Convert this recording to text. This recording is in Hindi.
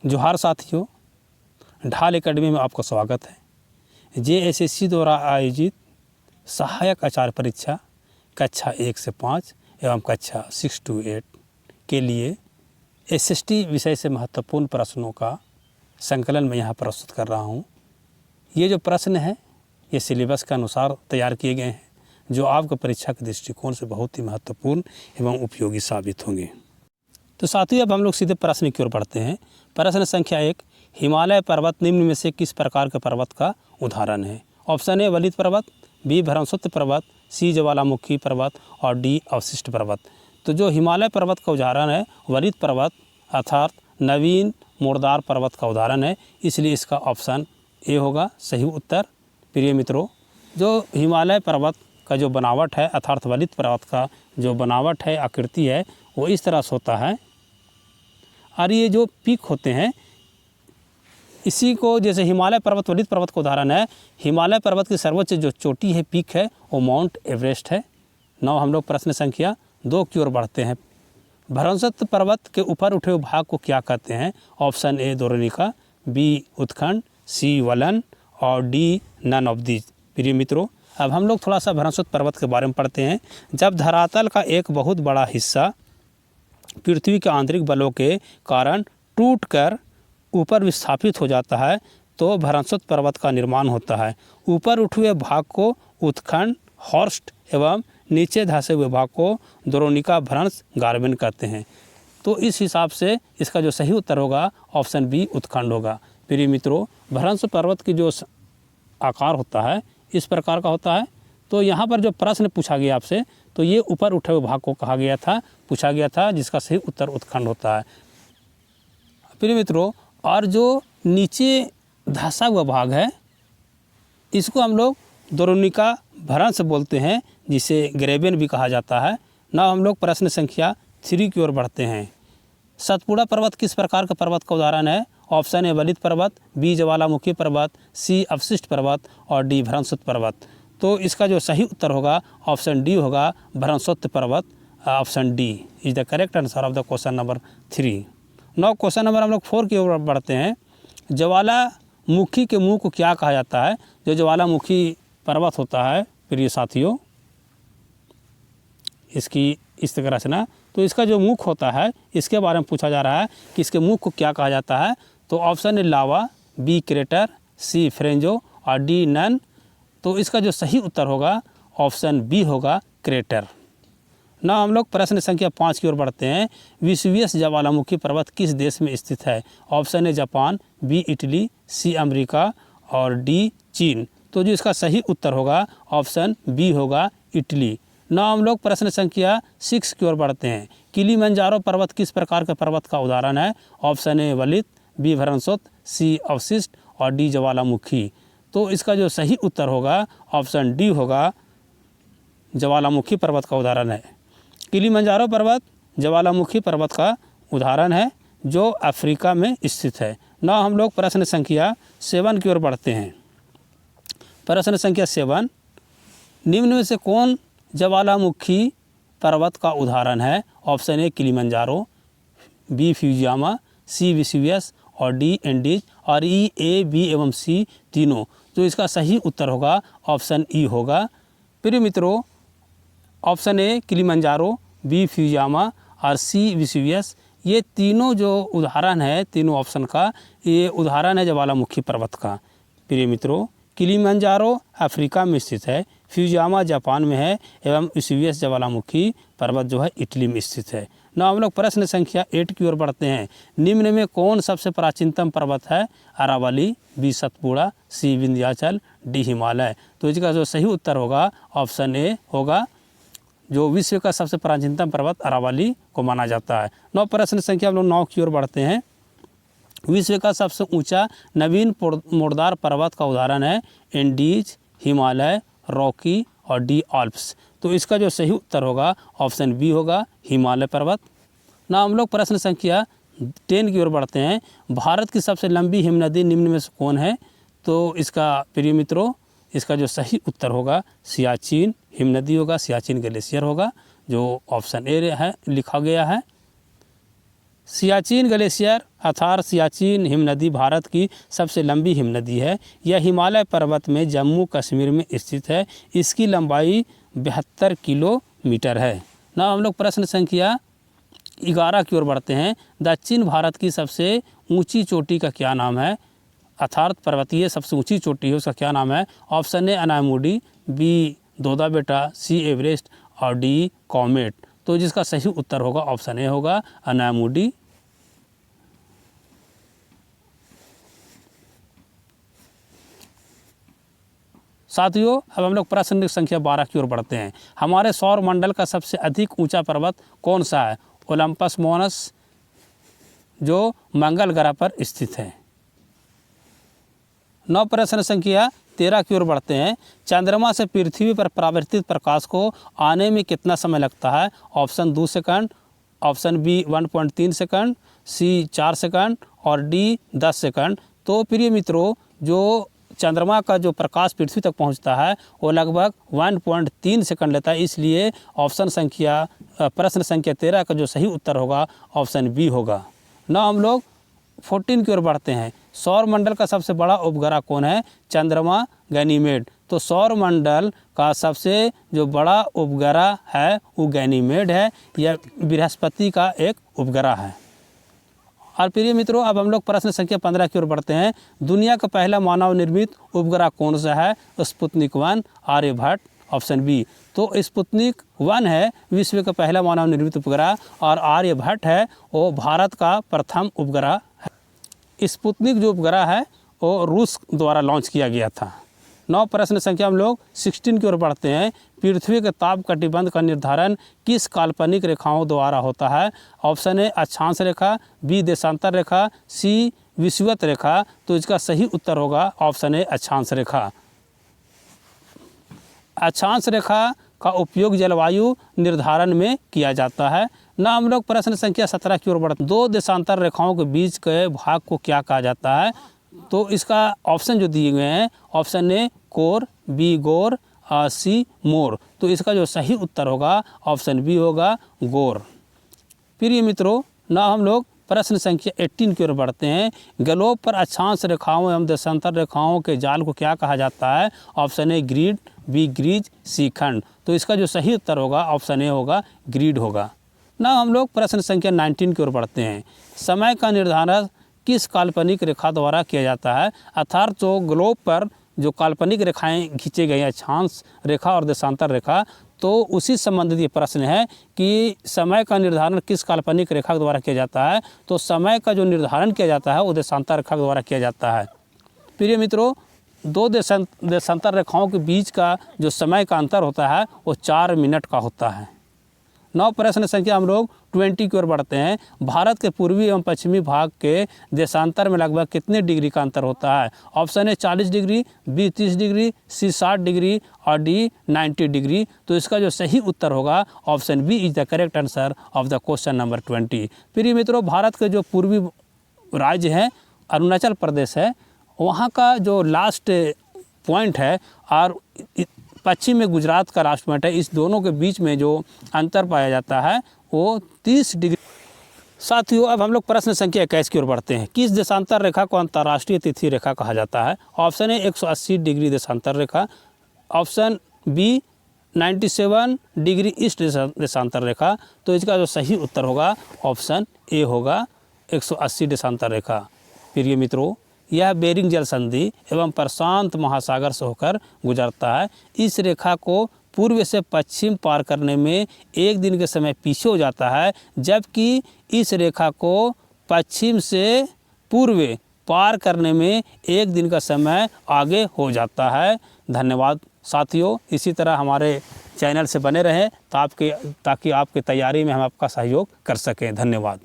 जोहार साथियों, ढाल एकेडमी में आपका स्वागत है। JSSC द्वारा आयोजित सहायक आचार्य परीक्षा कक्षा 1 से 5 एवं कक्षा 6 to 8 के लिए SST विषय से महत्वपूर्ण प्रश्नों का संकलन मैं यहाँ प्रस्तुत कर रहा हूँ। ये जो प्रश्न है ये सिलेबस के अनुसार तैयार किए गए हैं, जो आपको परीक्षा के दृष्टिकोण से बहुत ही महत्वपूर्ण एवं उपयोगी साबित होंगे। तो साथियों, अब हम लोग सीधे प्रश्न की ओर बढ़ते हैं। प्रश्न संख्या 1, हिमालय पर्वत निम्न में से किस प्रकार के पर्वत का उदाहरण है? ऑप्शन ए वलित पर्वत, बी भ्रमशोत्तर पर्वत, सी ज्वालामुखी पर्वत और डी अवशिष्ट पर्वत। तो जो हिमालय पर्वत का उदाहरण है वलित पर्वत अर्थात नवीन मुर्दार पर्वत का उदाहरण है, इसलिए इसका ऑप्शन ए होगा सही उत्तर। प्रिय मित्रों, जो हिमालय पर्वत का जो बनावट है अर्थात वलित पर्वत का जो बनावट है, आकृति है, वो इस तरह से होता है। और ये जो पीक होते हैं इसी को, जैसे हिमालय पर्वत वलित पर्वत का उदाहरण है, हिमालय पर्वत की सर्वोच्च जो चोटी है, पीक है, वो माउंट एवरेस्ट है। नौ हम लोग प्रश्न संख्या 2 की ओर बढ़ते हैं। भ्रमशोत्तर पर्वत के ऊपर उठे हुए भाग को क्या कहते हैं? ऑप्शन ए द्रोणिका, बी उत्खंड, सी वलन और डी नन ऑफ दीज। प्रिय मित्रों, अब हम लोग थोड़ा सा भ्रमशोत्तर पर्वत के बारे में पढ़ते हैं। जब धरातल का एक बहुत बड़ा हिस्सा पृथ्वी के आंतरिक बलों के कारण टूटकर ऊपर विस्थापित हो जाता है तो भ्रमशोत्तर पर्वत का निर्माण होता है। ऊपर उठे हुए भाग को उत्खंड, हॉर्स्ट एवं नीचे धंसे हुए भाग को द्रोणिका भ्रंश गार्बेन कहते हैं। तो इस हिसाब से इसका जो सही उत्तर होगा ऑप्शन बी उत्खंड होगा। प्रिय मित्रों, भ्रमशोत्तर पर्वत की जो आकार होता है इस प्रकार का होता है। तो यहाँ पर जो प्रश्न पूछा गया आपसे, तो ये ऊपर उठे हुए भाग को कहा गया था, पूछा गया था, जिसका सही उत्तर उत्खंड होता है। प्रिय मित्रों, और जो नीचे धंसा हुआ भाग है इसको हम लोग द्रोणिका भ्रंश बोलते हैं, जिसे ग्रेबेन भी कहा जाता है। ना हम लोग प्रश्न संख्या 3 की ओर बढ़ते हैं। सतपुड़ा पर्वत किस प्रकार का पर्वत का उदाहरण है? ऑप्शन ए वलित पर्वत, बी ज्वालामुखी पर्वत, सी अवशिष्ट पर्वत और डी भ्रमशोत्तर पर्वत। तो इसका जो सही उत्तर होगा ऑप्शन डी होगा भ्रमशोत्तर पर्वत। Option D is the correct answer of the question number 3। Now question number हम लोग 4 की ओर बढ़ते हैं। ज्वालामुखी के मुंह को क्या कहा जाता है? जो ज्वालामुखी पर्वत होता है प्रिय साथियों, इसकी इस तरह रचना, तो इसका जो मुख होता है इसके बारे में पूछा जा रहा है कि इसके मुख को क्या कहा जाता है। तो option A lava, B crater, C फ्रेंजो और डी नन। तो इसका जो सही उत्तर होगा ऑप्शन बी होगा क्रेटर। ना हम लोग प्रश्न संख्या 5 की ओर बढ़ते हैं। वेसुवियस ज्वालामुखी पर्वत किस देश में स्थित है? Option A Japan, B Italy, C America और डी चीन। तो जो इसका सही उत्तर होगा ऑप्शन बी होगा इटली। ना हम लोग प्रश्न संख्या 6 की ओर बढ़ते हैं। किलिमंजारो पर्वत किस प्रकार के पर्वत का उदाहरण है? ऑप्शन ए वलित, बी भ्रमशोत्तर, सी अवशिष्ट और डी ज्वालामुखी। तो इसका जो सही उत्तर होगा ऑप्शन डी होगा ज्वालामुखी पर्वत का उदाहरण है। किलिमंजारो पर्वत ज्वालामुखी पर्वत का उदाहरण है जो अफ्रीका में स्थित है। ना हम लोग प्रश्न संख्या 7 की ओर बढ़ते हैं। प्रश्न संख्या 7, निम्न में से कौन ज्वालामुखी पर्वत का उदाहरण है? Option A Kilimanjaro, B Fujiyama, C Vesuvius और डी एंडीज और ई, ए, बी एवं सी तीनों। तो इसका सही उत्तर होगा ऑप्शन ई होगा। प्रिय मित्रों, option A Kilimanjaro, B Fujiyama और सी वेसुवियस, ये तीनों जो उदाहरण है, तीनों ऑप्शन का ये उदाहरण है ज्वालामुखी पर्वत का। प्रिय मित्रों, किलिमंजारो अफ्रीका में स्थित है, फ्यूजियामा जापान में है एवं वेसुवियस ज्वालामुखी पर्वत जो है इटली में स्थित है। ना हम लोग प्रश्न संख्या 8 की ओर बढ़ते हैं। निम्न में कौन सबसे प्राचीनतम पर्वत है? अरावली, बी सतपुड़ा, सी विंध्याचल, डी हिमालय। तो इसका जो सही उत्तर होगा ऑप्शन ए होगा, जो विश्व का सबसे प्राचीनतम पर्वत अरावली को माना जाता है। नौ प्रश्न संख्या हम लोग 9 की ओर बढ़ते हैं। विश्व का सबसे ऊंचा नवीन मुर्दार पर्वत का उदाहरण है एंडीज, हिमालय, रॉकी और डी आल्प्स। तो इसका जो सही उत्तर होगा ऑप्शन बी होगा हिमालय पर्वत। ना हम लोग प्रश्न संख्या 10 की ओर बढ़ते हैं। भारत की सबसे लंबी हिमनदी निम्न में से कौन है? तो इसका प्रिय मित्रों, इसका जो सही उत्तर होगा सियाचिन हिमनदी होगा, सियाचिन ग्लेशियर होगा, जो ऑप्शन ए है लिखा गया है। सियाचिन ग्लेशियर अर्थात सियाचिन हिमनदी भारत की सबसे लंबी हिमनदी है। यह हिमालय पर्वत में जम्मू कश्मीर में स्थित है। इसकी लंबाई 72 किलोमीटर है। ना हम लोग प्रश्न संख्या 11 की ओर बढ़ते हैं। दक्षिण भारत की सबसे ऊंची चोटी का क्या नाम है? अर्थात पर्वतीय सबसे ऊंची चोटी है, उसका क्या नाम है? ऑप्शन ए अनामुडी, बी दोदा बेटा, सी एवरेस्ट और डी कॉमेट। तो जिसका सही उत्तर होगा ऑप्शन ए होगा अनामुडी। साथियों, अब हम लोग प्रश्न संख्या 12 की ओर बढ़ते हैं। हमारे सौर मंडल का सबसे अधिक ऊंचा पर्वत कौन सा है? ओलंपस मोनस, जो मंगल ग्रह पर स्थित है। नौ प्रश्न संख्या 13 की ओर बढ़ते हैं। चंद्रमा से पृथ्वी पर परावर्तित प्रकाश को आने में कितना समय लगता है? Option 2 second, option B 1.3 second, C 4 second और डी 10 सेकंड। तो प्रिय मित्रों, जो चंद्रमा का जो प्रकाश पृथ्वी तक पहुंचता है वो लगभग 1.3 सेकंड लेता है। इसलिए प्रश्न संख्या 13 का जो सही उत्तर होगा ऑप्शन बी होगा। ना हम लोग 14 की ओर बढ़ते हैं। सौर मंडल का सबसे बड़ा उपग्रह कौन है? चंद्रमा, गैनीमेड। तो सौर मंडल का सबसे जो बड़ा उपग्रह है वो गैनीमेड है। यह बृहस्पति का एक उपग्रह है। और प्रिय मित्रों, अब हम लोग प्रश्न संख्या 15 की ओर बढ़ते हैं। दुनिया का पहला मानव निर्मित उपग्रह कौन सा है? Sputnik 1, Aryabhatta, option B. तो स्पुतनिक 1 है विश्व का पहला मानव निर्मित उपग्रह और आर्यभट्ट है वो भारत का प्रथम उपग्रह है। स्पुतनिक जो उपग्रह है वो रूस द्वारा लॉन्च किया गया था। 9 प्रश्न संख्या हम लोग 16 की ओर बढ़ते हैं। पृथ्वी के ताप कटिबंध का निर्धारण किस काल्पनिक रेखाओं द्वारा होता है? ऑप्शन ए अक्षांश रेखा, बी देशांतर रेखा, सी विषुवत रेखा। तो इसका सही उत्तर होगा ऑप्शन ए अक्षांश रेखा। अक्षांश रेखा का उपयोग जलवायु निर्धारण में किया जाता है। ना हम लोग प्रश्न संख्या 17 की ओर बढ़ते हैं। 2 देशांतर रेखाओं के बीच के भाग को क्या कहा जाता है? तो इसका ऑप्शन जो दिए गए हैं, ऑप्शन ए कोर, बी गोर और सी मोर। तो इसका जो सही उत्तर होगा ऑप्शन बी होगा गोर। प्रिय मित्रों, ना हम लोग प्रश्न संख्या 18 की ओर बढ़ते हैं। ग्लोब पर अक्षांश रेखाओं एवं देशांतर रेखाओं के जाल को क्या कहा जाता है? Option A grid, B grease, C खंड। तो इसका जो सही उत्तर होगा ऑप्शन ए होगा ग्रिड होगा। ना हम लोग प्रश्न संख्या 19 की ओर बढ़ते हैं। समय का निर्धारण किस काल्पनिक रेखा द्वारा किया जाता है? अर्थात जो ग्लोब पर जो काल्पनिक रेखाएं खींचे गए हैं, अक्षांश रेखा और देशांतर रेखा, तो उसी संबंधित ये प्रश्न है कि समय का निर्धारण किस काल्पनिक रेखा द्वारा किया जाता है? तो समय का जो निर्धारण किया जाता है वो देशांतर रेखा द्वारा किया जाता है। प्रिय मित्रों, 2 देशांतर रेखाओं के बीच का जो समय का अंतर होता है वो 4 मिनट का होता है। 9 प्रश्न संख्या हम लोग 20 की ओर बढ़ते हैं। भारत के पूर्वी एवं पश्चिमी भाग के देशांतर में लगभग कितने डिग्री का अंतर होता है? Option A 40 degree, B 30 degree, C 60 degree और डी 90 डिग्री। तो इसका जो सही उत्तर होगा option B is the correct answer of the question number 20। प्रिय मित्रों, भारत के जो पूर्वी राज्य है अरुणाचल प्रदेश है, वहाँ का जो लास्ट पॉइंट है और पश्चिम में गुजरात का लास्ट पॉइंट है, इस दोनों के बीच में जो अंतर पाया जाता है वो 30 डिग्री। साथियों, अब हम लोग प्रश्न संख्या 21 की ओर बढ़ते हैं। किस देशांतर रेखा को अंतर्राष्ट्रीय तिथि रेखा कहा जाता है? ऑप्शन ए 180 डिग्री देशांतर रेखा, ऑप्शन बी 97 डिग्री ईस्ट देशांतर रेखा। तो इसका जो सही उत्तर होगा ऑप्शन ए होगा 180 देशांतर रेखा। प्रिय मित्रों, यह बेरिंग जल संधि एवं प्रशांत महासागर से होकर गुजरता है। इस रेखा को पूर्व से पश्चिम पार करने में 1 दिन के समय पीछे हो जाता है, जबकि इस रेखा को पश्चिम से पूर्व पार करने में 1 दिन का समय आगे हो जाता है। धन्यवाद साथियों, इसी तरह हमारे चैनल से बने रहें ताकि आपकी तैयारी में हम आपका सहयोग कर सकें। धन्यवाद।